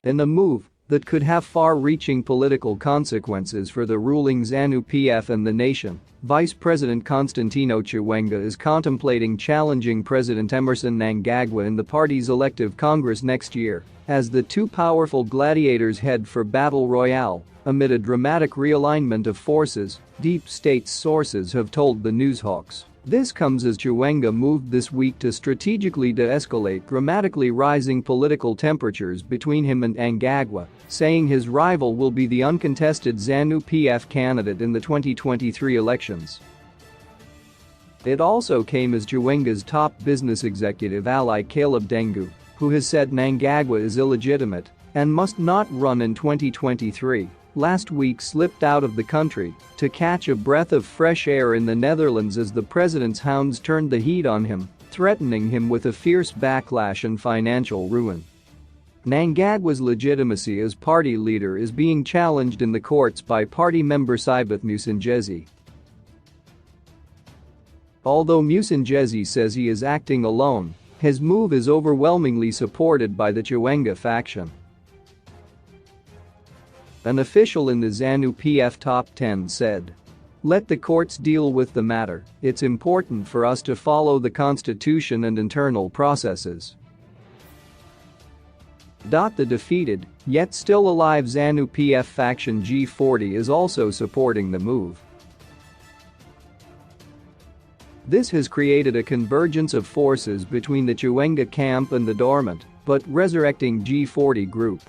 In a move that could have far-reaching political consequences for the ruling ZANU-PF and the nation, Vice President Constantino Chiwenga is contemplating challenging President Emmerson Mnangagwa in the party's elective Congress next year, as the two powerful gladiators head for battle royale, amid a dramatic realignment of forces, deep state sources have told the Newshawks. This comes as Chiwenga moved this week to strategically de-escalate dramatically rising political temperatures between him and Mnangagwa, saying his rival will be the uncontested ZANU-PF candidate in the 2023 elections. It also came as Chiwenga's top business executive ally Caleb Dengu, who has said Mnangagwa is illegitimate and must not run in 2023, last week slipped out of the country to catch a breath of fresh air in the Netherlands as the president's hounds turned the heat on him, threatening him with a fierce backlash and financial ruin. Mnangagwa's legitimacy as party leader is being challenged in the courts by party member Sibeth Mnangagwa. Although Mnangagwa says he is acting alone, his move is overwhelmingly supported by the Chiwenga faction. An official in the ZANU-PF top 10 said, "Let the courts deal with the matter, it's important for us to follow the constitution and internal processes." The defeated, yet still alive ZANU-PF faction G40 is also supporting the move. This has created a convergence of forces between the Chiwenga camp and the dormant but resurrecting G40 group.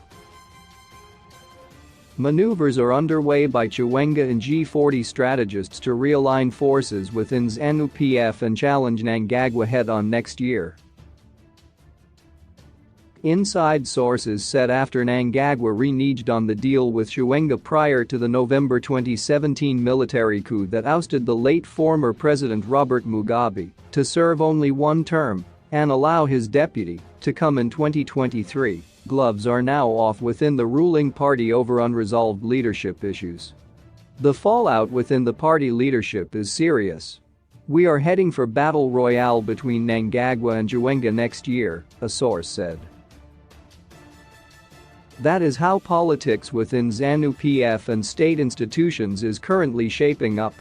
Maneuvers are underway by Chiwenga and G40 strategists to realign forces within ZANU-PF and challenge Mnangagwa head-on next year. Inside sources said after Mnangagwa reneged on the deal with Chiwenga prior to the November 2017 military coup that ousted the late former President Robert Mugabe to serve only one term and allow his deputy to come in 2023. Gloves are now off within the ruling party over unresolved leadership issues. The fallout within the party leadership is serious. "We are heading for battle royale between Mnangagwa and Chiwenga next year," a source said. That is how politics within ZANU-PF and state institutions is currently shaping up.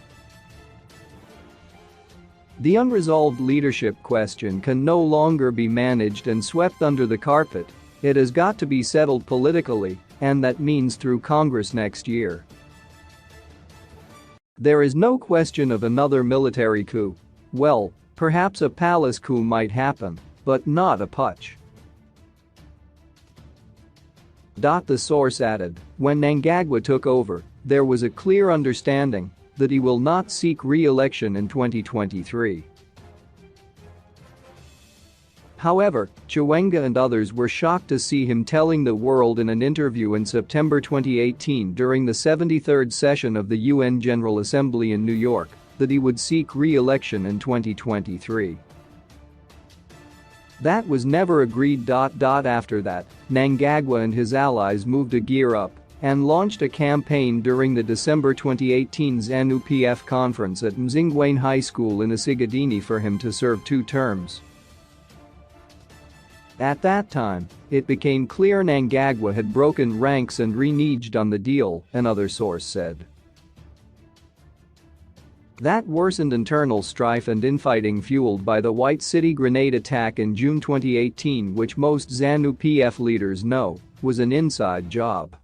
The unresolved leadership question can no longer be managed and swept under the carpet. It has got to be settled politically, and that means through Congress next year. There is no question of another military coup. Well, perhaps a palace coup might happen, but not a putsch. The source added, when Mnangagwa took over, there was a clear understanding that he will not seek re-election in 2023. However, Chiwenga and others were shocked to see him telling the world in an interview in September 2018 during the 73rd session of the UN General Assembly in New York that he would seek re-election in 2023. That was never agreed. After that, Mnangagwa and his allies moved a gear up and launched a campaign during the December 2018 ZANU-PF conference at Mzingwane High School in Isigadini for him to serve 2 terms. At that time, it became clear Mnangagwa had broken ranks and reneged on the deal, another source said. That worsened internal strife and infighting fueled by the White City grenade attack in June 2018, which most ZANU-PF leaders know was an inside job.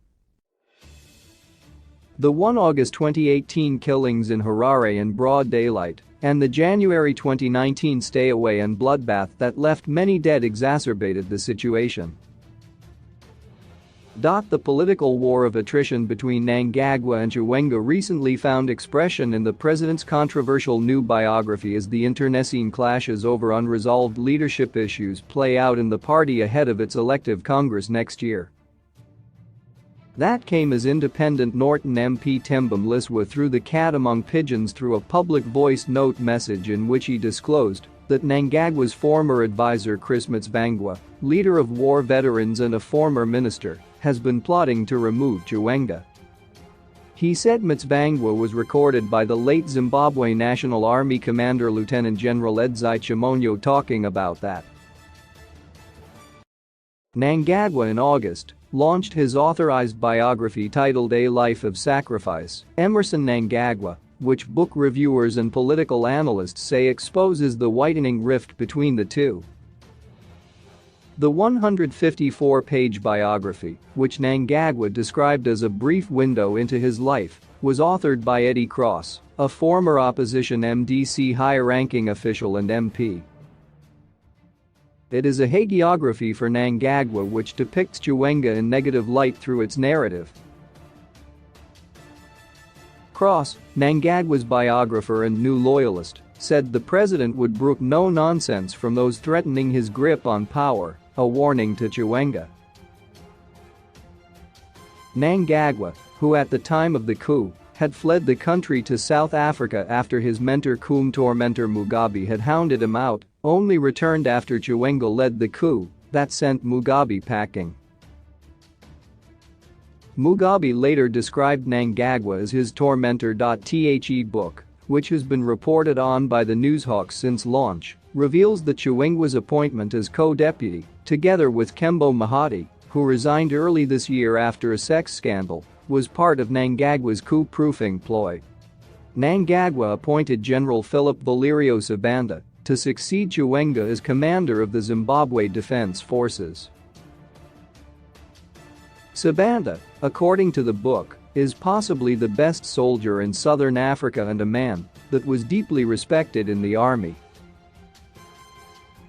The 1 August 2018 killings in Harare in broad daylight and the January 2019 stay-away and bloodbath that left many dead exacerbated the situation. The political war of attrition between Mnangagwa and Chiwenga recently found expression in the president's controversial new biography as the internecine clashes over unresolved leadership issues play out in the party ahead of its elective Congress next year. That came as independent Norton MP Tembam Liswa threw the cat among pigeons through a public voice note message in which he disclosed that Mnangagwa's former advisor Chris Mnangagwa, leader of war veterans and a former minister, has been plotting to remove Chiwenga. He said Mnangagwa was recorded by the late Zimbabwe National Army commander Lieutenant General Edzai Chimonyo talking about that. Mnangagwa in August launched his authorized biography titled A Life of Sacrifice, Emmerson Mnangagwa, which book reviewers and political analysts say exposes the widening rift between the two. The 154-page biography, which Mnangagwa described as a brief window into his life, was authored by Eddie Cross, a former opposition MDC high-ranking official and MP. It is a hagiography for Mnangagwa which depicts Chiwenga in negative light through its narrative. Cross, Mnangagwa's biographer and new loyalist, said the president would brook no nonsense from those threatening his grip on power, a warning to Chiwenga. Mnangagwa, who at the time of the coup had fled the country to South Africa after his mentor cum tormentor Mugabe had hounded him out, only returned after Chiwenga led the coup that sent Mugabe packing. Mugabe later described Mnangagwa as his tormentor. The book, which has been reported on by the Newshawk since launch, reveals that Chiwenga's appointment as co-deputy, together with Kembo Mahadi, who resigned early this year after a sex scandal, was part of Mnangagwa's coup-proofing ploy. Mnangagwa appointed General Philip Valerio Sibanda to succeed Chiwenga as commander of the Zimbabwe Defense Forces. Sibanda, according to the book, is possibly the best soldier in southern Africa and a man that was deeply respected in the army.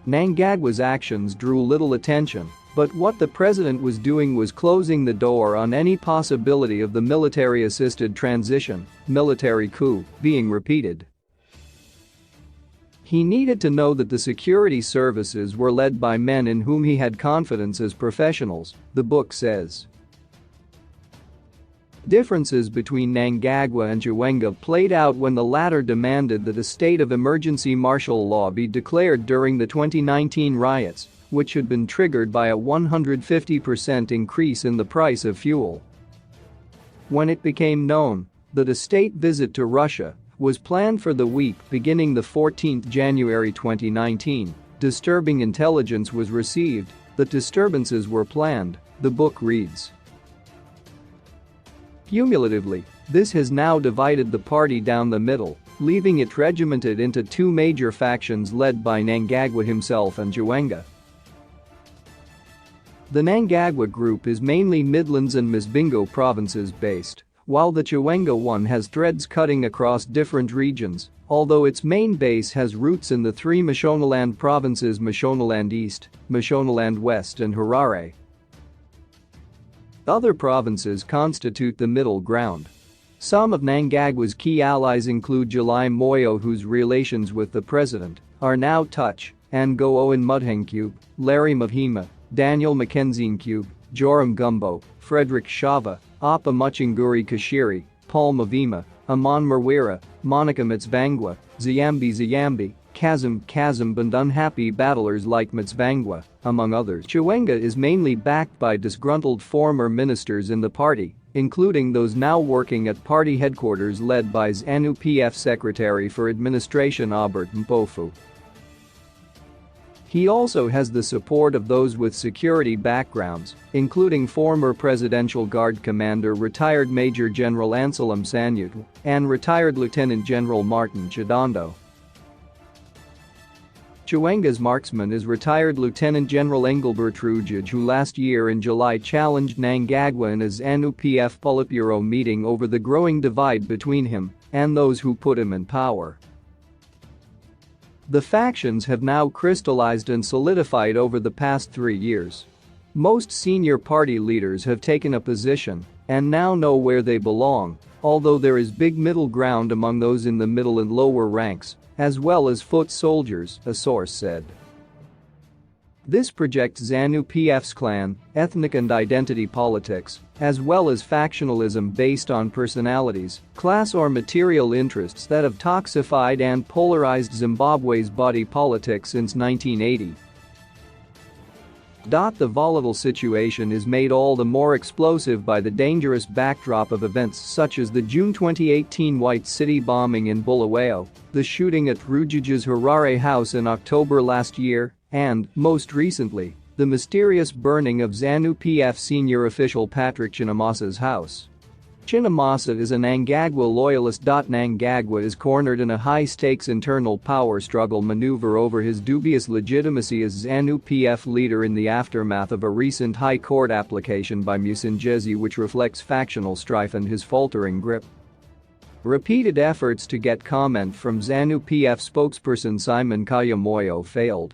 Mnangagwa's actions drew little attention, but what the president was doing was closing the door on any possibility of the military-assisted transition, military coup, being repeated. He needed to know that the security services were led by men in whom he had confidence as professionals, the book says. Differences between Mnangagwa and Chiwenga played out when the latter demanded that a state of emergency martial law be declared during the 2019 riots, which had been triggered by a 150% increase in the price of fuel. When it became known that a state visit to Russia was planned for the week beginning the 14th January 2019, disturbing intelligence was received that disturbances were planned, the book reads. Cumulatively, this has now divided the party down the middle, leaving it regimented into two major factions led by Mnangagwa himself and Chiwenga. The Mnangagwa group is mainly Midlands and Masvingo provinces based, while the Chiwenga one has threads cutting across different regions, although its main base has roots in the three Mashonaland provinces: Mashonaland East, Mashonaland West and Harare. Other provinces constitute the middle ground. Some of Mnangagwa's key allies include July Moyo, whose relations with the president are now touch and go Owen Mudhengcube, Larry Mahima, Daniel Mackenzie Cube, Joram Gumbo, Frederick Shava, Apa Muchinguri Kashiri, Paul Mavima, Aman Marwira, Monica Mtsvangwa, Ziyambi, Kazim and unhappy battlers like Mtsvangwa, among others. Chiwenga is mainly backed by disgruntled former ministers in the party, including those now working at party headquarters led by ZANU-PF Secretary for Administration Albert Mpofu. He also has the support of those with security backgrounds, including former Presidential Guard Commander retired Major General Anselm Sanyut and retired Lieutenant General Martin Chidondo. Chiwenga's marksman is retired Lieutenant General Engelbert Rujaj, who last year in July challenged Mnangagwa in his ZANU-PF Politburo meeting over the growing divide between him and those who put him in power. The factions have now crystallized and solidified over the past 3 years. Most senior party leaders have taken a position and now know where they belong, although there is big middle ground among those in the middle and lower ranks, as well as foot soldiers, a source said. This projects ZANU-PF's clan, ethnic and identity politics, as well as factionalism based on personalities, class or material interests that have toxified and polarized Zimbabwe's body politic since 1980. The volatile situation is made all the more explosive by the dangerous backdrop of events such as the June 2018 White City bombing in Bulawayo, the shooting at Rujaj's Harare house in October last year, and, most recently, The mysterious burning of ZANU-PF senior official Patrick Chinamasa's house. Chinamasa is a Mnangagwa loyalist. Mnangagwa is cornered in a high-stakes internal power struggle maneuver over his dubious legitimacy as ZANU-PF leader in the aftermath of a recent High Court application by Mnangagwa which reflects factional strife and his faltering grip. Repeated efforts to get comment from ZANU-PF spokesperson Simon Kaya Moyo failed.